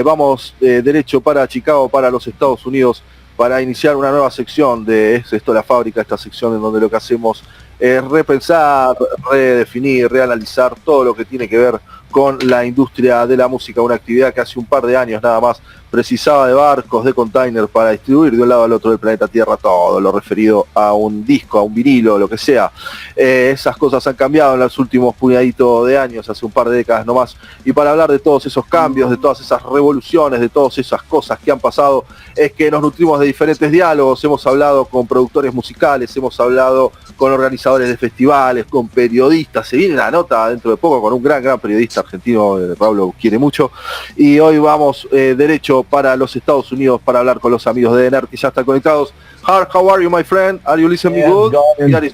Vamos derecho para Chicago, para los Estados Unidos, para iniciar una nueva sección de ¿Es esto la fábrica? Esta sección en donde lo que hacemos es repensar, redefinir, reanalizar todo lo que tiene que ver con la industria de la música, una actividad que hace un par de años nada más precisaba de barcos, de containers para distribuir de un lado al otro del planeta Tierra todo lo referido a un disco, a un vinilo, lo que sea. Esas cosas han cambiado en los últimos puñaditos de años, hace un par de décadas nomás, y para hablar de todos esos cambios, de todas esas revoluciones, de todas esas cosas que han pasado, es que nos nutrimos de diferentes diálogos. Hemos hablado con productores musicales, hemos hablado con organizadores de festivales, con periodistas. Se viene la nota dentro de poco con un gran periodista argentino, Pablo quiere mucho, y hoy vamos derecho para los Estados Unidos para hablar con los amigos de NERVAL que ya están conectados. How are you, my friend? Are you listening me good? Good.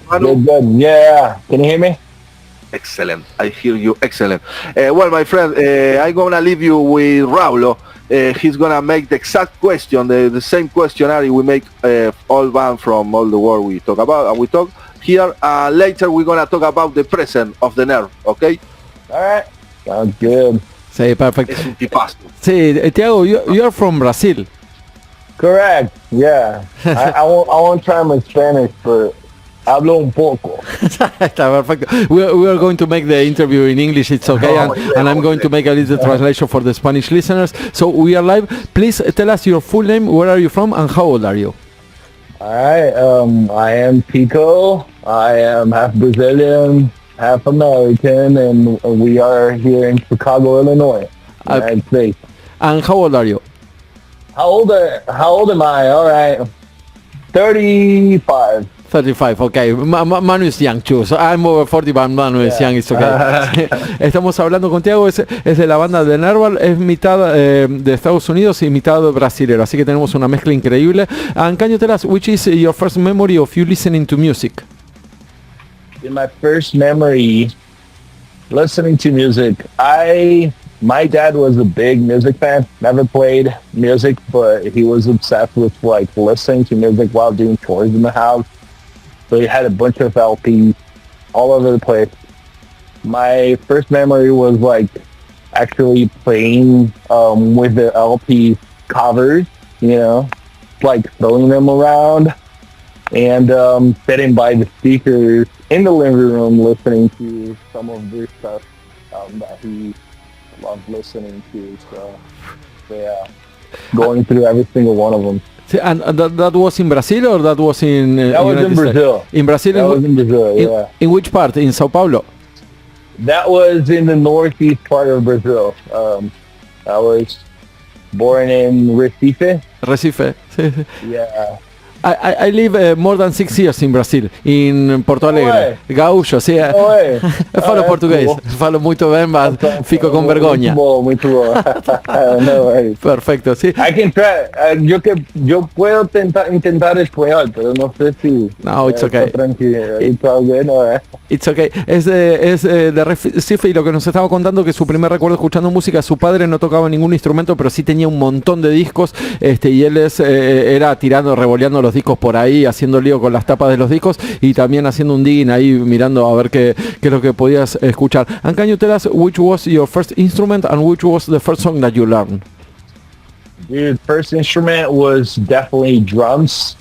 Yeah. Can you hear me? Excellent. I hear you. Excellent. Well, my friend, I'm gonna leave you with Raulo. He's gonna make the exact question, the same questionnaire we make all bands from all the world we talk about, and we talk here. Later we're gonna talk about the present of the NERVAL, okay? All right. Sounds good. Sí, perfecto. Es un tipazo. Sí, Thiago, you are from Brazil. Correct. Yeah. I won't try my Spanish, but hablo un poco. Está perfecto. We are going to make the interview in English, it's okay, and I'm going to make a little translation for the Spanish listeners. So we are live. Please tell us your full name, where are you from, and how old are you? All right. I am Pico. I am half Brazilian, half American, and we are here in Chicago, Illinois, United States. And how old are you? How old am I? All right. 35. 35, okay. Manu is young too, so I'm over 40, but Manu is young, it's okay. Estamos hablando con Thiago, es de la banda de NERVAL, es mitad de Estados Unidos y mitad brasilero, así que tenemos una mezcla increíble. And can you tell us, which is your first memory of you listening to music? In my first memory, listening to music, my dad was a big music fan, never played music, but he was obsessed with like listening to music while doing chores in the house. So he had a bunch of LPs all over the place. My first memory was like actually playing with the LP covers, you know, like throwing them around and sitting by the speakers in the living room listening to some of their stuff that he loved listening to. So yeah, going through every single one of them. And that was in Brazil or that was in that was in Brazil. In Brazil? That was in Brazil, yeah. In which part? In Sao Paulo? That was in the northeast part of Brazil. I was born in Recife. Recife, sí. Yeah. I live more than 6 years in Brazil, in Porto Alegre. Gaúcho, sì. Falo português, cool. Falo muito bem, mas fico com vergonha. Muito bom. No worries. Perfecto, sí. I can try. Yo puedo intentar español, pero no sé si. No, it's okay. It's all good, right? It's okay. Es de Recife y lo que nos estaba contando que su primer recuerdo escuchando música, su padre no tocaba ningún instrumento, pero sí tenía un montón de discos, y él era tirando, revoleando los discos por ahí, haciendo lío con las tapas de los discos y también haciendo un digging ahí, mirando a ver qué es lo que podías escuchar. And can you tell us which was your first instrument and which was the first song that you learned? Dude, first instrument was definitely drums.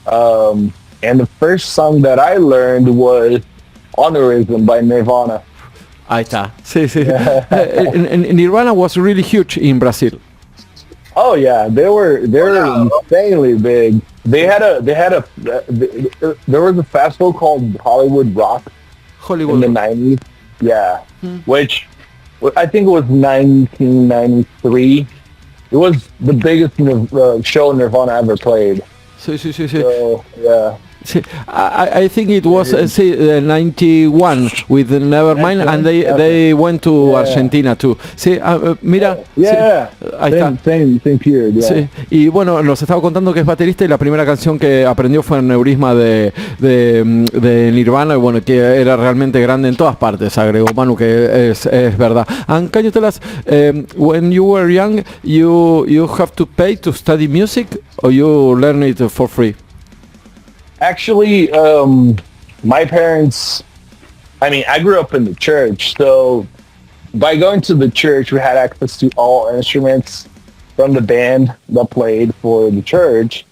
And the first song that I learned was Honorism by Nirvana. Ahí está. Sí. Nirvana was really huge in Brazil. Oh yeah, they were insanely big. There was a festival called Hollywood Rock in the 90s. Yeah, which I think it was 1993. It was the biggest show Nirvana ever played. Sí. So, yeah. I think it was 91 with Nevermind, and they went to Argentina too. Sí, mira. Yeah. Sí, ahí está. Same period, yeah. Sí. Y bueno, nos estaba contando que es baterista y la primera canción que aprendió fue Neurisma de Nirvana, y bueno, que era realmente grande en todas partes, agregó Manu, que es verdad. And can you tell us, when you were young, you have to pay to study music or you learn it for free? Actually, my parents, I grew up in the church, so by going to the church, we had access to all instruments from the band that played for the church.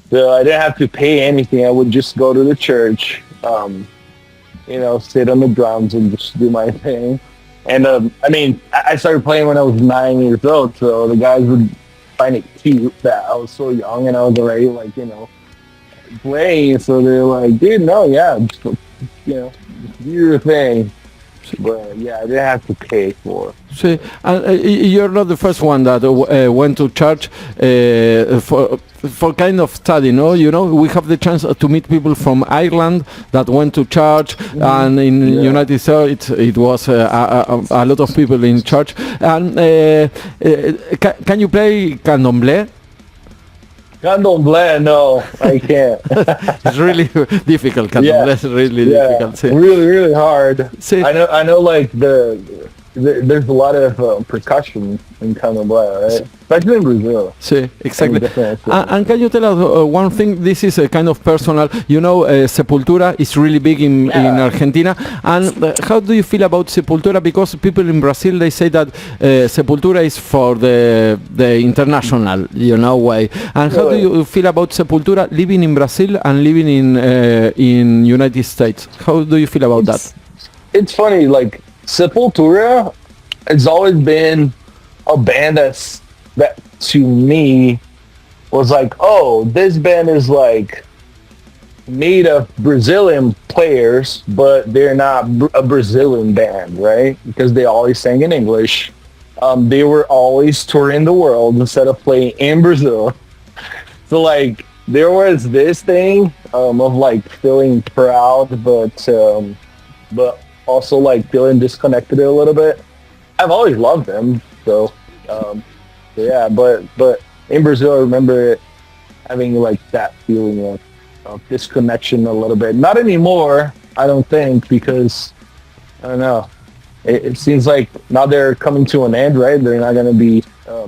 So I didn't have to pay anything. I would just go to the church, sit on the drums and just do my thing. And I started playing when I was 9 years old, so the guys would find it cute that I was so young and I was already playing. So they're like, dude, no, yeah, just, do your thing. But yeah, I didn't have to pay for it. Sí, you're not the first one that went to church for kind of study, no? We have the chance to meet people from Ireland that went to church, and in United States it was a lot of people in church. And can you play candomblé? Candomblé, no, I can't. It's really difficult. Candomblé is really difficult. Sí. Really, really hard. Sí. I know, there's a lot of percussion in candomblé, right? Especially in Brazil. Sí, exactly. And can you tell us one thing? This is a kind of personal. Sepultura is really big in Argentina. And how do you feel about Sepultura? Because people in Brazil, they say that Sepultura is for the international, way. And how do you feel about Sepultura living in Brazil and living in United States? How do you feel about that? It's funny, Sepultura has always been a band that to me was this band is made of Brazilian players, but they're not a Brazilian band, right? Because they always sang in English. They were always touring the world instead of playing in Brazil. So there was this thing of feeling proud, but also feeling disconnected a little bit. I've always loved them, so yeah. But in Brazil, I remember having that feeling of disconnection a little bit. Not anymore, I don't think, because I don't know. It seems like now they're coming to an end, right? They're not going to be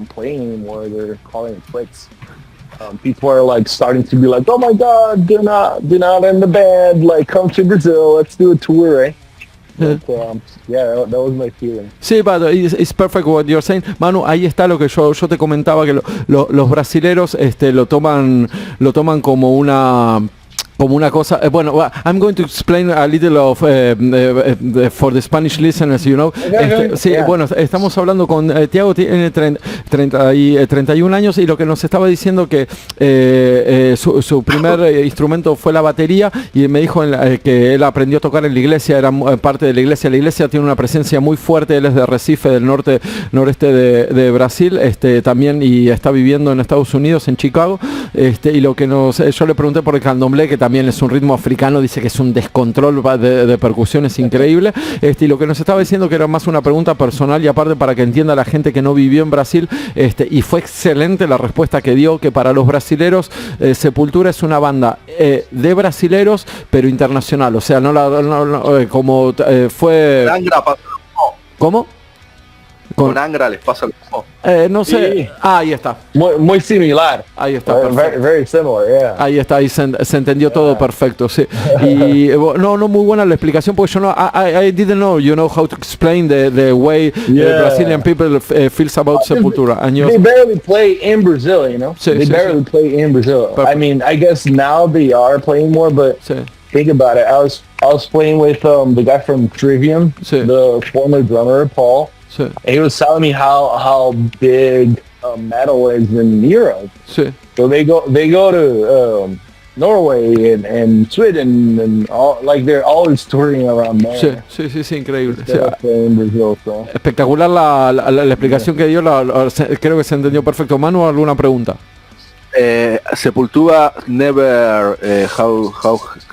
playing anymore. They're calling it quits. People are starting to be oh my God, they're not in the band. Come to Brazil, let's do a tour, right? But, that was my feeling. Sí, but it's perfect what you're saying. Manu, ahí está lo que yo te comentaba, que los brasileros lo toman como una cosa. I'm going to explain a little of for the Spanish listeners, estamos hablando con Tiago, tiene 31 años, y lo que nos estaba diciendo que su primer instrumento fue la batería, y me dijo que él aprendió a tocar en la iglesia, era parte de la iglesia. La iglesia tiene una presencia muy fuerte. Él es de Recife, del noreste de Brasil, también, y está viviendo en Estados Unidos, en Chicago, y lo que yo le pregunté por el candomblé, que también es un ritmo africano, dice que es un descontrol de percusiones increíble, y lo que nos estaba diciendo que era más una pregunta personal, y aparte para que entienda la gente que no vivió en Brasil, y fue excelente la respuesta que dio, que para los brasileros Sepultura es una banda de brasileros pero internacional, o sea, como fue... ¿Cómo? Con Angra les pasa lo mismo. No sé. Sí. Ahí está. Muy similar. Ahí está. Very, very similar, yeah. Ahí está, ahí se entendió todo perfecto, sí. Y muy buena la explicación, porque yo I didn't know, how to explain the way Brazilian people feels about Sepultura. And they barely play in Brazil, Sí, they barely play in Brazil. Perfect. I mean, I guess now they are playing more, but think about it. I was playing with the guy from Trivium, the former drummer, Paul. And he was telling me how big metal is in Europe. Sí. So they go to Norway and Sweden and all, they're always touring around there. Sí, increíble. In Brazil, so. Espectacular la explicación que dio, creo que se entendió perfecto. Manu, ¿alguna pregunta? Sepultura never, how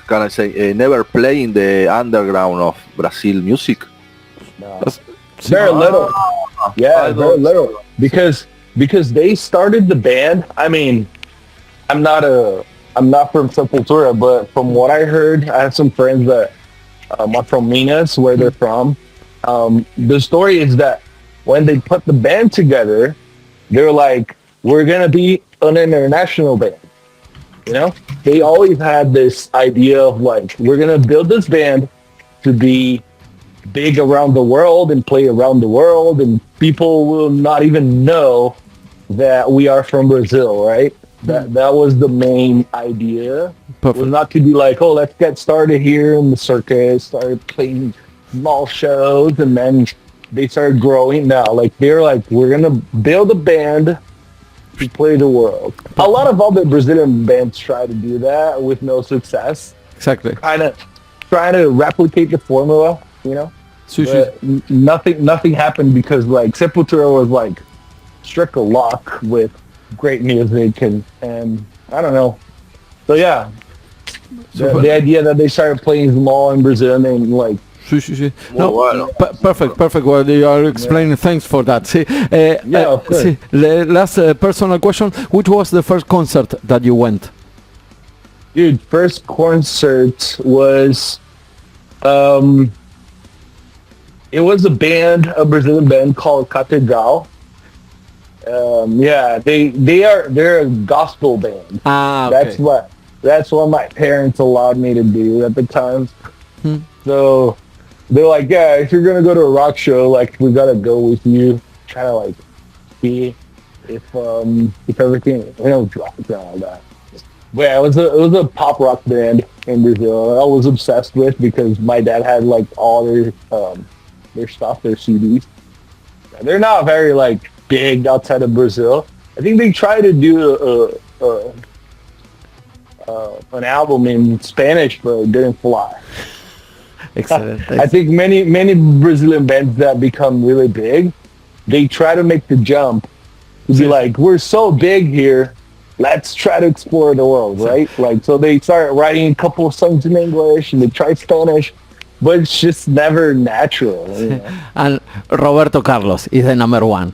can I say, never play in the underground of Brazil music? No. Very little. Yeah, very little. Because they started the band. I mean, I'm not from Sepultura, but from what I heard, I have some friends that are from Minas, where they're from. The story is that when they put the band together, they're like, we're gonna be an international band. They always had this idea of we're gonna build this band to be big around the world and play around the world, and people will not even know that we are from Brazil, right? That was the main idea. Perfect. Was not to be like, oh, let's get started here in the circus, started playing small shows, and then they started growing. Now, like they're like, we're gonna build a band to play the world. A lot of other Brazilian bands try to do that with no success. Exactly. Kind of trying to replicate the formula, you know. But nothing happened because like Sepultura was like struck a luck with great music and I don't know. So yeah, the idea that they started playing small in Brazil and then like. No, perfect. Well, you are explaining. Thanks for that. See, of course. See, the last personal question: which was the first concert that you went? Dude, first concert was, it was a Brazilian band called Careta. They're a gospel band. Okay. That's what my parents allowed me to do at the time. So they're like, yeah, if you're gonna go to a rock show, like we gotta go with you, try to like see if everything drops and all that. But yeah, it was a pop rock band in Brazil. I was obsessed with because my dad had like all their stuff, their CDs. They're not very like big outside of Brazil. I think they tried to do an album in Spanish, but it didn't fly. Excellent. I think many Brazilian bands that become really big, they try to make the jump to be like, we're so big here, let's try to explore the world, right? Like, so they start writing a couple of songs in English and they try Spanish, but it's just never natural. You know? And Roberto Carlos is the number one.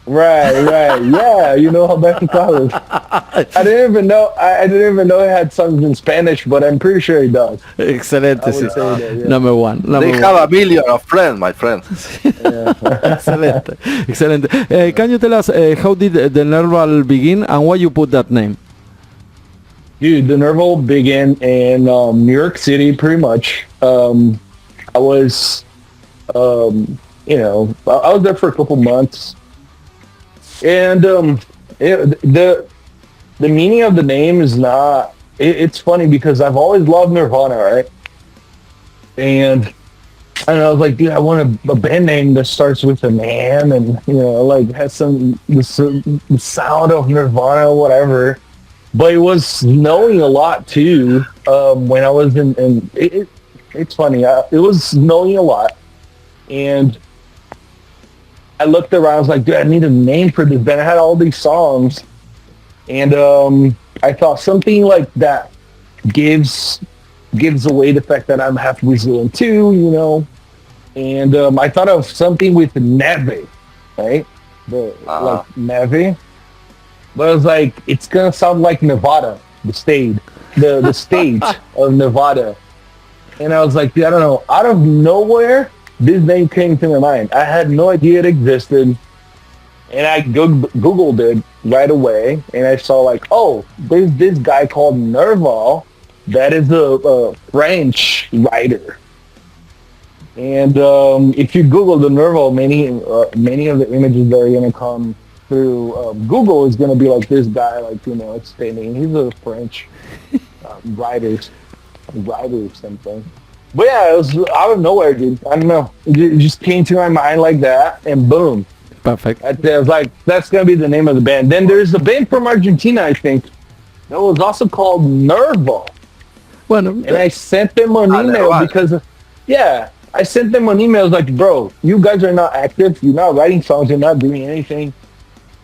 Right. Yeah, you know Roberto Carlos. I didn't even know he had songs in Spanish, but I'm pretty sure he does. Excelente. That, yeah. Number one. They have a million of friends, my friend. Excellent. Can you tell us how did the NERVAL begin and why you put that name? Dude, the NERVAL began in New York City, pretty much. I was, I was there for a couple months. And the meaning of the name is not. It's funny because I've always loved Nirvana, right? And I was like, dude, I want a band name that starts with a man and like has the sound of Nirvana or whatever. But it was snowing a lot too when I was in. It's funny. It was snowing a lot, and I looked around, I was like, dude, I need a name for this band. I had all these songs. And I thought something like that gives away the fact that I'm half Brazilian too, And I thought of something with neve, right? Like neve. But I was like, it's going to sound like Nevada, the state of Nevada. And I was like, dude, I don't know, out of nowhere, this name came to my mind. I had no idea it existed. And I Googled it right away. And I saw like, oh, there's this guy called NERVAL that is a French writer. And if you Google the NERVAL, many of the images that are going to come through Google is going to be like this guy, like, explaining. He's a French writer or something. But yeah, it was out of nowhere, dude. I don't know. It just came to my mind like that, and boom. Perfect. I was like, that's going to be the name of the band. Then there's a band from Argentina, I think, that was also called NERVAL. And I sent them an email because, I sent them an email. I was like, bro, you guys are not active. You're not writing songs. You're not doing anything.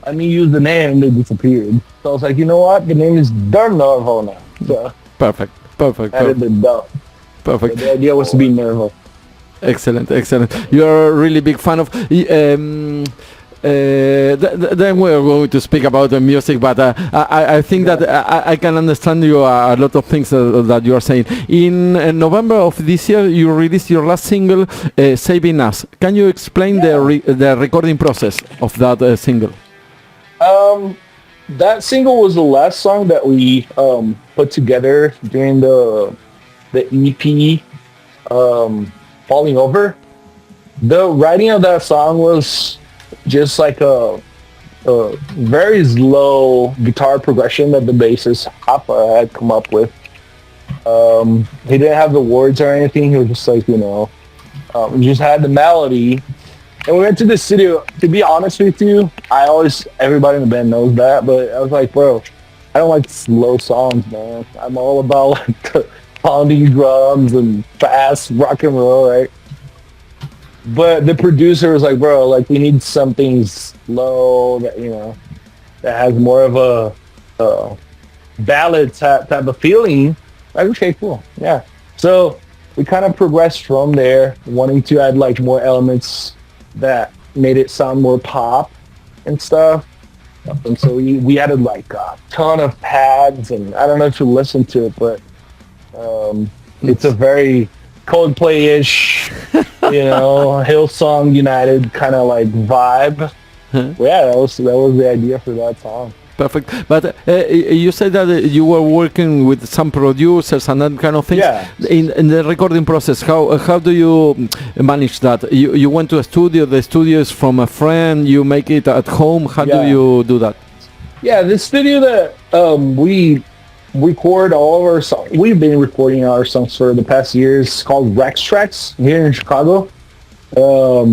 Let me use the name. They disappeared. So I was like, you know what? The name is NERVAL now. So Perfect. Added the dub. Perfect. But the idea was to be NERVAL. Excellent. You're a really big fan of. Then we're going to speak about the music, but I think that I can understand you a lot of things that you are saying. In November of this year, you released your last single, "Saving Us." Can you explain the recording process of that single? That single was the last song that we put together during the EP Falling Over. The writing of that song was just like a very slow guitar progression that the bassist Hapa had come up with. He didn't have the words or anything. He was just like, just had the melody. And we went to the studio. To be honest with you, everybody in the band knows that, but I was like, bro, I don't like slow songs, man. I'm all about like the pounding drums and fast rock and roll, right? But the producer was like, bro, like we need something slow that, that has more of a ballad type of feeling. Like, okay, cool. Yeah. So we kind of progressed from there, wanting to add like more elements that made it sound more pop and stuff. And so we added like a ton of pads, and I don't know if you listen to it, but it's a very Coldplay-ish, Hillsong United kind of like vibe. Yeah, that was the idea for that song. Perfect. But you said that you were working with some producers and that kind of things. Yeah. In the recording process, how do you manage that? You went to a studio. The studio is from a friend. You make it at home. How do you do that? Yeah, the studio that we record all of our songs. We've been recording our songs for the past years. It's called Rex Tracks here in Chicago. A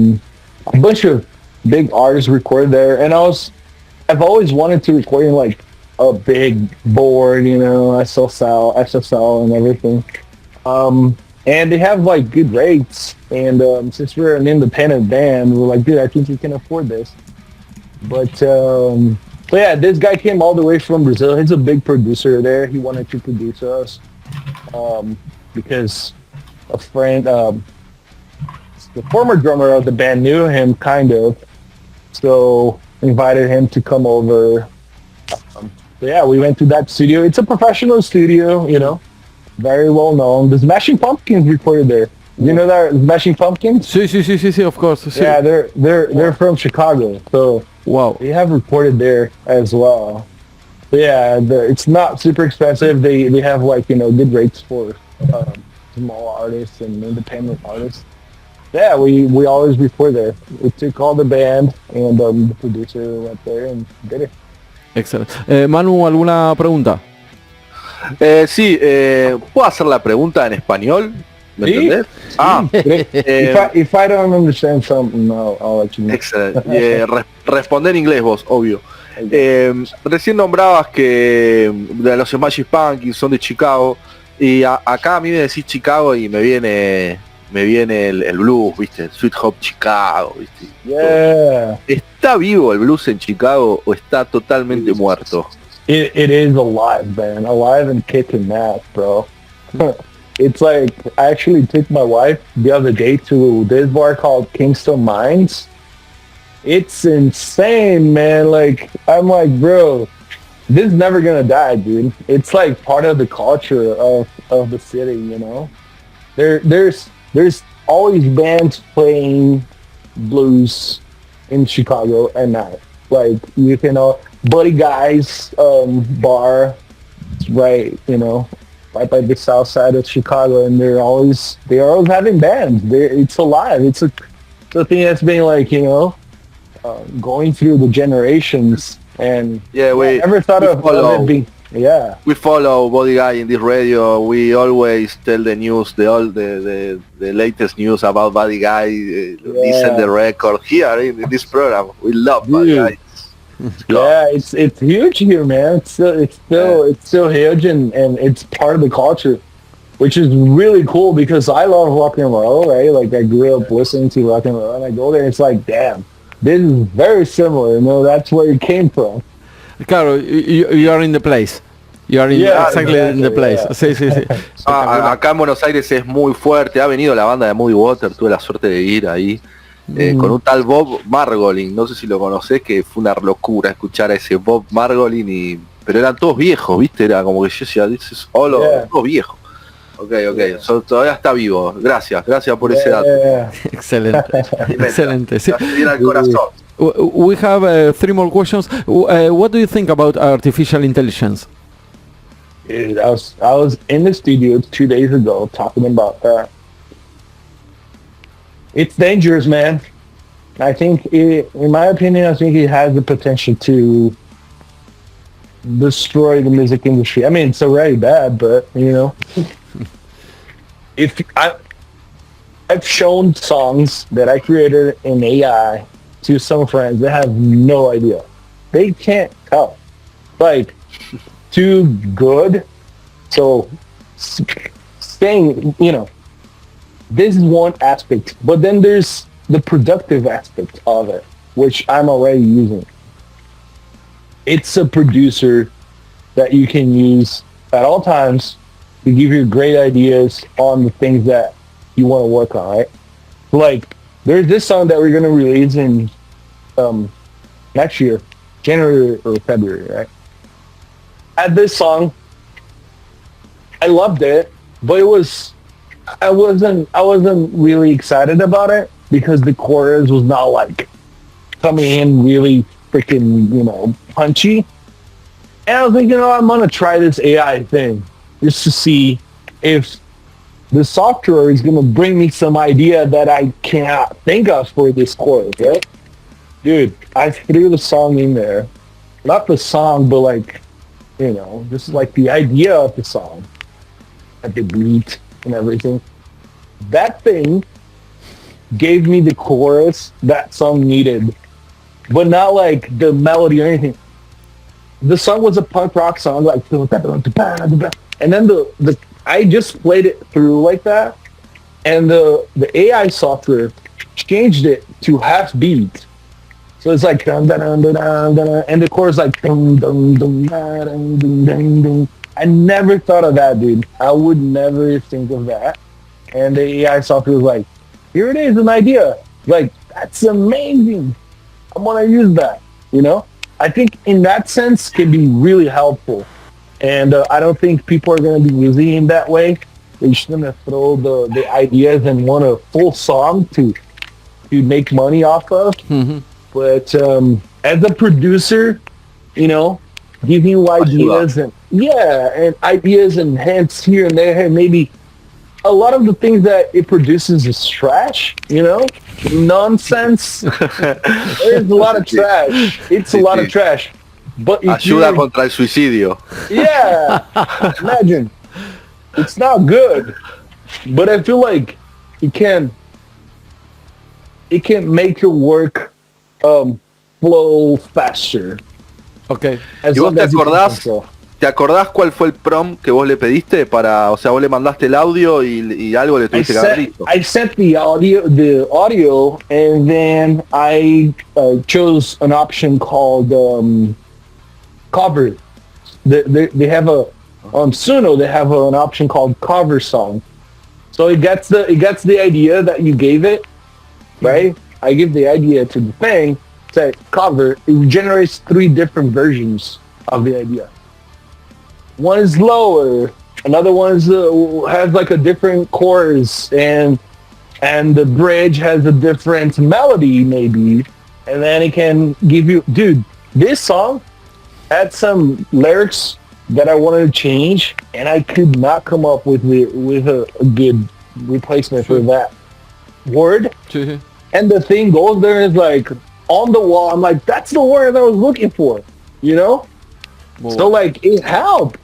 bunch of big artists recorded there, and I've always wanted to record in like a big board, SSL and everything. And they have like good rates. And since we're an independent band, we're like, dude, I think we can afford this. But yeah, this guy came all the way from Brazil. He's a big producer there. He wanted to produce us because a friend, the former drummer of the band knew him kind of. So invited him to come over. Yeah, we went to that studio. It's a professional studio, very well known. The Smashing Pumpkins recorded there. You know that Smashing Pumpkins? Sí, of course. Sí. Yeah, they're from Chicago, so wow, they have recorded there as well. But yeah, it's not super expensive. They have like good rates for small artists and independent artists. Yeah, we always record there. We took all the band and the producer went there and did it. Excelente. Manu, ¿alguna pregunta? Sí, ¿puedo hacer la pregunta en español? ¿Me entendés? If I don't understand something, I'll let you know. Excelente. Responder en inglés vos, obvio. Recién nombrabas que de los Smashing Pumpkins son de Chicago, y acá a mí me decís Chicago y me viene el blues, ¿viste? Sweet Hop Chicago, ¿viste? Yeah. ¿Está vivo el blues en Chicago o está totalmente muerto? It is alive, man. Alive and kicking ass, bro. It's like, I actually took my wife the other day to this bar called Kingston Mines. It's insane, man. Like, I'm like, bro, this is never gonna die, dude. It's like part of the culture of the city, There's always bands playing blues in Chicago at night. Like, Buddy Guy's bar, right, right by the south side of Chicago, and they're always having bands. It's alive. It's a thing that's been like, going through the generations. And yeah, I never thought of it being. Yeah, we follow Body Guy in this radio. We always tell the news, the latest news about Body Guy. Listen the record here in this program. We love Body Guy. Yeah, it's huge here, man. It's still huge, and it's part of the culture, which is really cool because I love rock and roll, right? Like, I grew up listening to rock and roll, and I go there and it's like, damn, this is very similar. That's where it came from. Claro, you are in the place. You are exactly in the place. Yeah. Sí. Acá en Buenos Aires es muy fuerte. Ha venido la banda de Muddy Water. Tuve la suerte de ir ahí con un tal Bob Margolin. No sé si lo conocés, que fue una locura escuchar a ese Bob Margolin. Pero eran todos viejos, ¿viste? Era como que yo decía, todos viejos. Ok. So, todavía está vivo. Gracias por ese dato. Excelente. Sí. Al corazón. We have 3 more questions. What do you think about artificial intelligence? Dude, I was in the studio 2 days ago talking about that. it's dangerous, man. I think, in my opinion, I think it has the potential to destroy the music industry. I mean, it's already bad, but if I've shown songs that I created in AI to some friends that have no idea. They can't tell. Like, too good. So, staying, this is one aspect. But then there's the productive aspect of it, which I'm already using. It's a producer that you can use at all times to give you great ideas on the things that you want to work on, right? Like, there's this song that we're going to release in next year, January or February, right? At this song, I loved it, but I wasn't really excited about it because the chorus was not like coming in really freaking, punchy. And I was thinking, I'm going to try this AI thing just to see if the software is going to bring me some idea that I cannot think of for this chorus, right? Dude, I threw the song in there. Not the song, but like, just like the idea of the song. Like the beat and everything. That thing gave me the chorus that song needed. But not like the melody or anything. The song was a punk rock song, like, and then I just played it through like that, and the AI software changed it to half beat. So it's like dun, dun, dun, dun, dun, dun, and the chorus like dun, dun, dun, dun, dun, dun, dun. I never thought of that, dude. I would never think of that. And the AI software was like, here it is, an idea. Like, that's amazing. I want to use that, I think in that sense can be really helpful. And I don't think people are going to be using it that way. They're just going to throw the ideas and want a full song to make money off of. Mm-hmm. But as a producer, giving you ideas and ideas and hints here and there, and maybe a lot of the things that it produces is trash, nonsense. There's a lot of trash. It's a lot of trash. But ayuda contra el suicidio. Yeah, imagine. It's not good, but I feel like it can make your work flow faster. Okay. ¿Y vos te acordás cuál fue el prompt que vos le pediste para, o sea, vos le mandaste el audio y algo le tuviste que haber listo? I sent the audio, and then I chose an option called cover. They have on Suno they have an option called cover song. So it gets the idea that you gave it, right? I give the idea to the thing, say cover. It generates 3 different versions of the idea. One is lower, another one is has like a different chorus, and the bridge has a different melody maybe, and then it can give you, dude, this song had some lyrics that I wanted to change, and I could not come up with a good replacement for that word. And the thing goes there is like on the wall. I'm like, that's the word I was looking for, Whoa. So like it helped.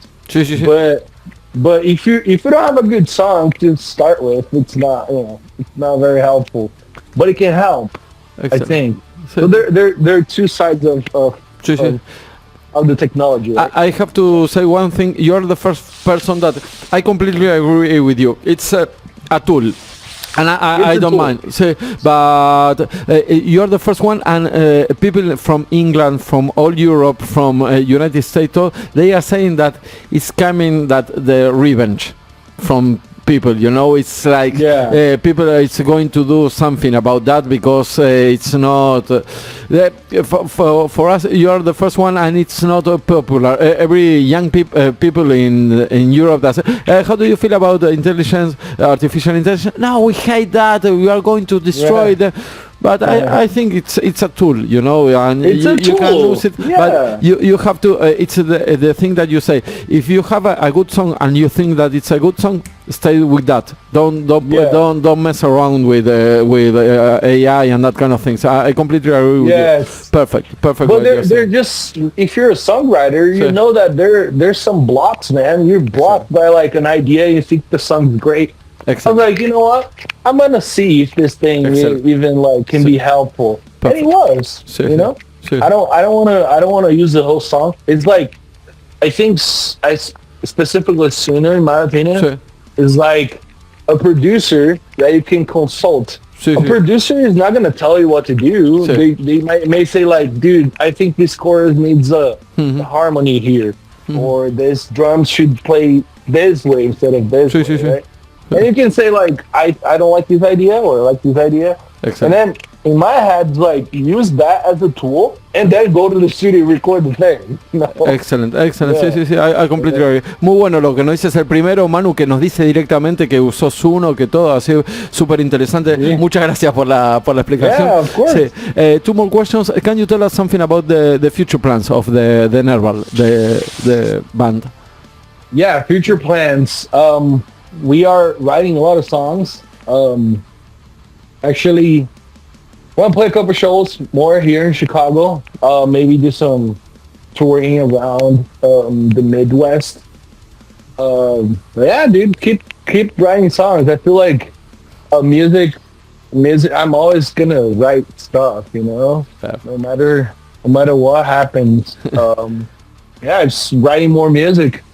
But if you don't have a good song to start with, it's not it's not very helpful. But it can help. Excellent. I think. So there are 2 sides of the technology. Right? I have to say one thing. You're the first person that I completely agree with you. It's a tool. And I don't mind. So, but you're the first one, and people from England, from all Europe, from United States, they are saying that it's coming, that the revenge from people, it's like people it's going to do something about that, because it's not for us. You're the first one, and it's not popular. Every young people in Europe that say, how do you feel about artificial intelligence? No, we hate that, we are going to destroy them. But I think it's a tool, and you can use it. Yeah. But you have to. It's the thing that you say. If you have a good song and you think that it's a good song, stay with that. Don't mess around with AI and that kind of things. I completely agree with you. Perfect. But they're just, if you're a songwriter, you know that there's some blocks, man. You're blocked by like an idea. You think the song's great. Excellent. I'm like, you know what? I'm gonna see if this thing even like can be helpful. Perfect. And it was. You know. I don't wanna use the whole song. It's like, I think specifically Sooner, in my opinion, is like a producer that you can consult. A producer is not going to tell you what to do. They may say like, dude, I think this chorus needs a harmony here, or this drum should play this way instead of this way, right? And you can say like, I don't like this idea, or I like this idea. And then in my head, like, use that as a tool and then go to the studio y record the thing. No. Excelente. Sí, I completely agree. Muy bueno lo que nos dices el primero, Manu, que nos dice directamente que usó Zuno, que todo, así súper interesante. Muchas gracias por la explicación. Yeah, of course. Two more questions. Can you tell us something about the future plans of the NERVAL, the band? Yeah, future plans. We are writing a lot of songs. Actually, I want to play a couple shows more here in Chicago. Maybe do some touring around the Midwest. Yeah, dude, keep writing songs. I feel like music. I'm always gonna write stuff, you know, no matter what happens. Yeah, just writing more music,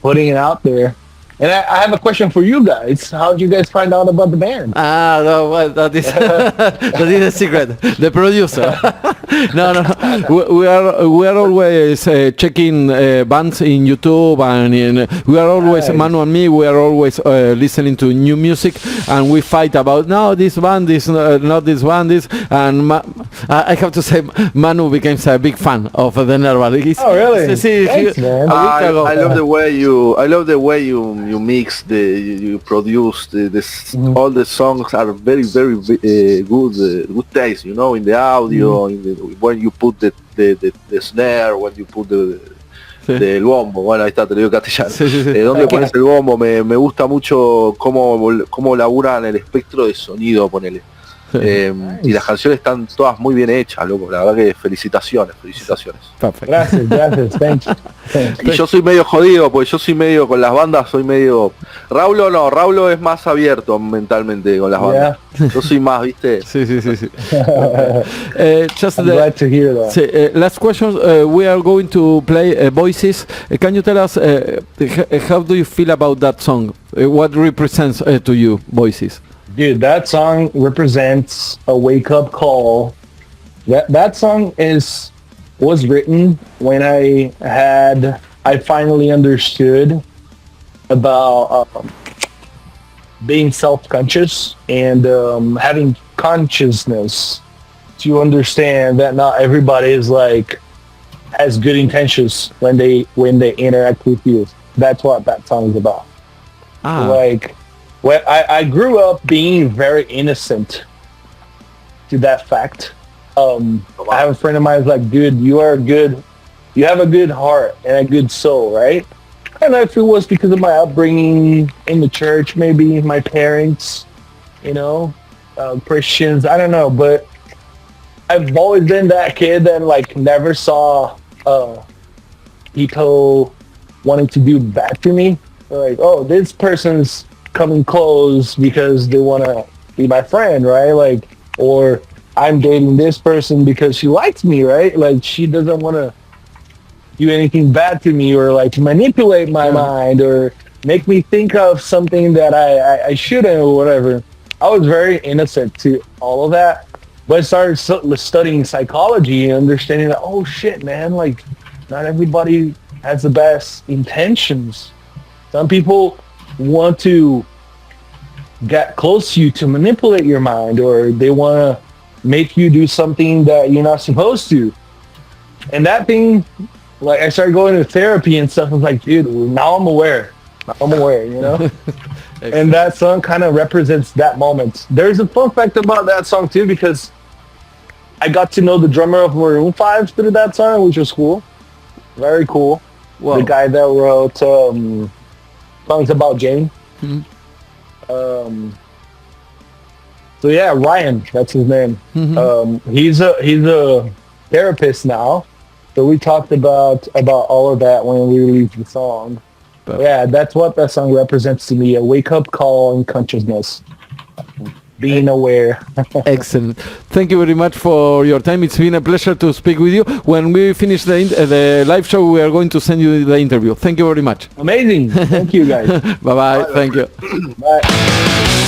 putting it out there. And I have a question for you guys. How did you guys find out about the band? No, well, that is the secret. The producer. No. We are always checking bands in YouTube, and we are always Manu and me. We are always listening to new music, and we fight about this band is not this band is. And I have to say, Manu became a big fan of the NERVAL. Oh, really? Thanks, man. I love the way you mix you produce all the songs are very good taste, you know, in the audio, when you put the snare, when you put el bombo. Bueno, ahí está, te lo digo en castellano. ¿Dónde pones el bombo? Me gusta mucho cómo laburan el espectro de sonido, ponele. Y las canciones están todas muy bien hechas, loco. La verdad que felicitaciones. Perfecto. Gracias, thank you. Y yo soy medio jodido, porque yo soy medio con las bandas, soy medio... Raulo es más abierto mentalmente con las bandas. Yo soy más, ¿viste? Sí. I'm glad to hear that. Last question, we are going to play Voices. Can you tell us, how do you feel about that song? What represents to you, Voices? Dude, that song represents a wake-up call. That song was written when I finally understood about being self-conscious and having consciousness to understand that not everybody is like has good intentions when they interact with you. That's what that song is about. Like, well, I grew up being very innocent to that fact. I have a friend of mine who's like, dude, you have a good heart and a good soul, right? And if it was because of my upbringing in the church, maybe my parents, you know, Christians, I don't know, but I've always been that kid that like never saw people wanting to do bad to me. Like, oh, this person's coming close because they want to be my friend, right? Like, or I'm dating this person because she likes me, right? Like, she doesn't want to do anything bad to me or like manipulate my mind or make me think of something that I shouldn't or whatever. I was very innocent to all of that, but I started studying psychology and understanding that, oh shit, man, like not everybody has the best intentions. Some people want to get close to you to manipulate your mind, or they want to make you do something that you're not supposed to. And that thing, like, I started going to therapy and stuff. I was like, dude, now I'm aware, you know? And that song kind of represents that moment. There's a fun fact about that song too, because I got to know the drummer of Maroon 5 through that song, which was cool. Very cool. Whoa. The guy that wrote songs about Jane. So yeah, Ryan, that's his name. He's a therapist now. So we talked about all of that when we released the song. Yeah, that's what that song represents to me, a wake-up call and consciousness. Being aware. Excellent. Thank you very much for your time. It's been a pleasure to speak with you. When we finish the live show, we are going to send you the interview. Thank you very much. Amazing. Thank you, guys. Bye-bye. Thank you. Bye.